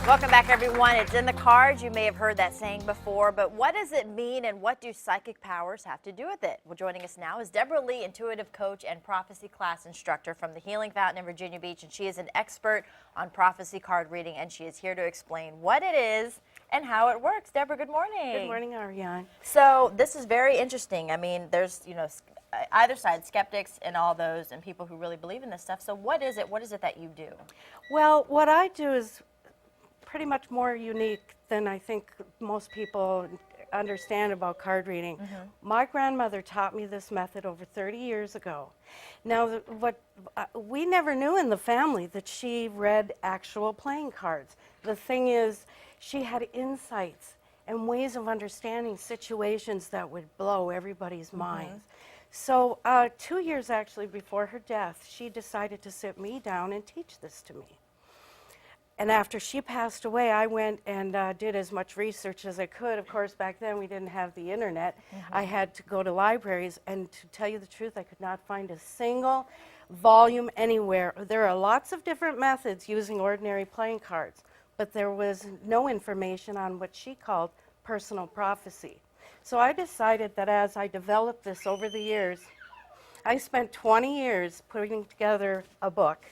Welcome back, everyone. It's in the cards. You may have heard that saying before, but what does it mean and what do psychic powers have to do with it? Well, joining us now is Deborah Lee, intuitive coach and prophecy class instructor from the Healing Fountain in Virginia Beach, and she is an expert on prophecy card reading, and she is here to explain what it is and how it works. Deborah, good morning. Good morning, Ariane. So this is very interesting. I mean, there's, either side, skeptics and all those, and people who really believe in this stuff. So what is it? What is it that you do? Well, what I do is pretty much more unique than I think most people understand about card reading. My grandmother taught me this method over 30 years ago. Now, we never knew in the family that she read actual playing cards. The thing is, she had insights and ways of understanding situations that would blow everybody's minds. So 2 years actually before her death, she decided to sit me down and teach this to me. And after she passed away, I went and did as much research as I could. Of course, back then we didn't have the internet. I had to go to libraries, and to tell you the truth, I could not find a single volume anywhere. There are lots of different methods using ordinary playing cards, but there was no information on what she called personal prophecy. So I decided that as I developed this over the years, I spent 20 years putting together a book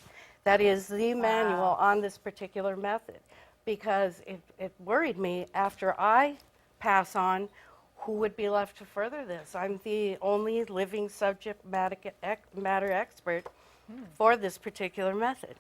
that is the manual on this particular method, because it worried me after I pass on, who would be left to further this? I'm the only living subject matter expert for this particular method.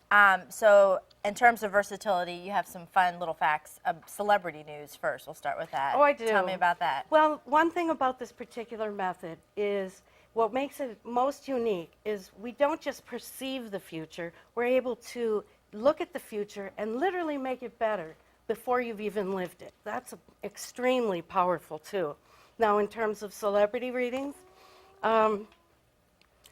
So in terms of versatility, you have some fun little facts. Celebrity news first. We'll start with that. Oh, I do. Tell me about that. Well, one thing about this particular method is what makes it most unique is we don't just perceive the future, we're able to look at the future and literally make it better before you've even lived it. That's extremely powerful too. Now, in terms of celebrity readings,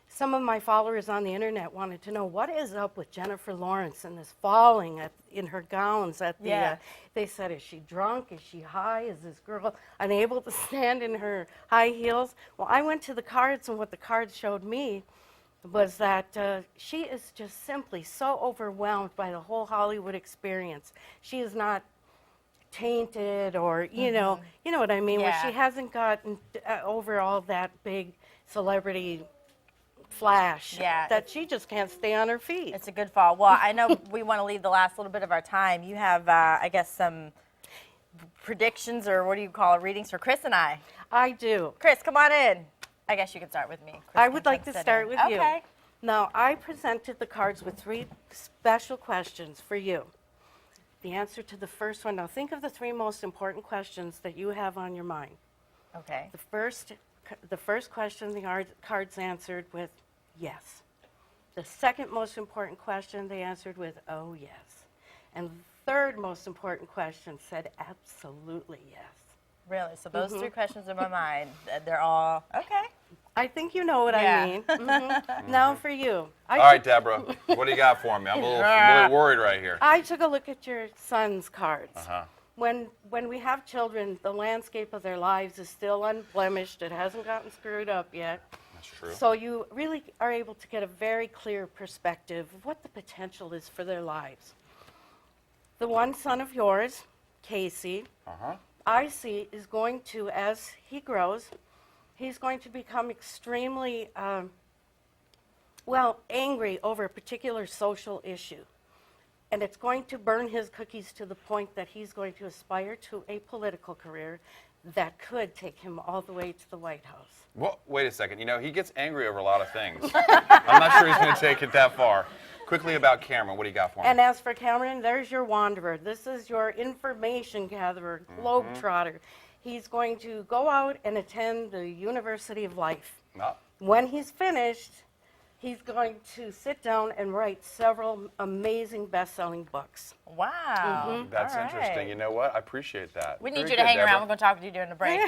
some of my followers on the internet wanted to know what is up with Jennifer Lawrence and this falling in her gowns at the, they said, is she drunk? Is she high? Is this girl unable to stand in her high heels? Well, I went to the cards, and what the cards showed me was that she is just simply so overwhelmed by the whole Hollywood experience. She is not tainted or, you know what I mean, where she hasn't gotten over all that big celebrity flash, that she just can't stay on her feet. It's a good fall. Well, I know we want to leave the last little bit of our time. You have, I guess, some predictions, or what do you call it, readings for Chris and I. I do. Chris, come on in. I guess you can start with me. Chris, I would like to start with you. Okay. Now, I presented the cards with 3 special questions for you. The answer to the first one, now think of the 3 most important questions that you have on your mind. Okay. The first question the cards answered with yes. The second most important question they answered with oh yes. And the third most important question said absolutely yes. Really? So those 3 questions in my mind, they're all okay. I think you know what I mean. Now for you. All right, Deborah, what do you got for me? I'm a little worried right here. I took a look at your son's cards. When we have children, the landscape of their lives is still unblemished. It hasn't gotten screwed up yet. That's true. So you really are able to get a very clear perspective of what the potential is for their lives. The one son of yours, Casey, I see is going to, as he grows, he's going to become extremely, angry over a particular social issue. And it's going to burn his cookies to the point that he's going to aspire to a political career that could take him all the way to the White House. Well, wait a second. He gets angry over a lot of things. I'm not sure he's going to take it that far. Quickly about Cameron, what do you got for him? And as for Cameron, there's your wanderer. This is your information gatherer, globetrotter. He's going to go out and attend the University of Life. When he's finished, he's going to sit down and write several amazing best-selling books. Wow. That's interesting. You know what? I appreciate that. We need you to hang around. We're going to talk to you during the break.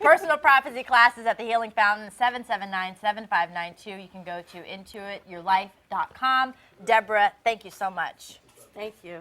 Personal prophecy classes at the Healing Fountain, 779-7592. You can go to intuityourlife.com. Deborah, thank you so much. Thank you.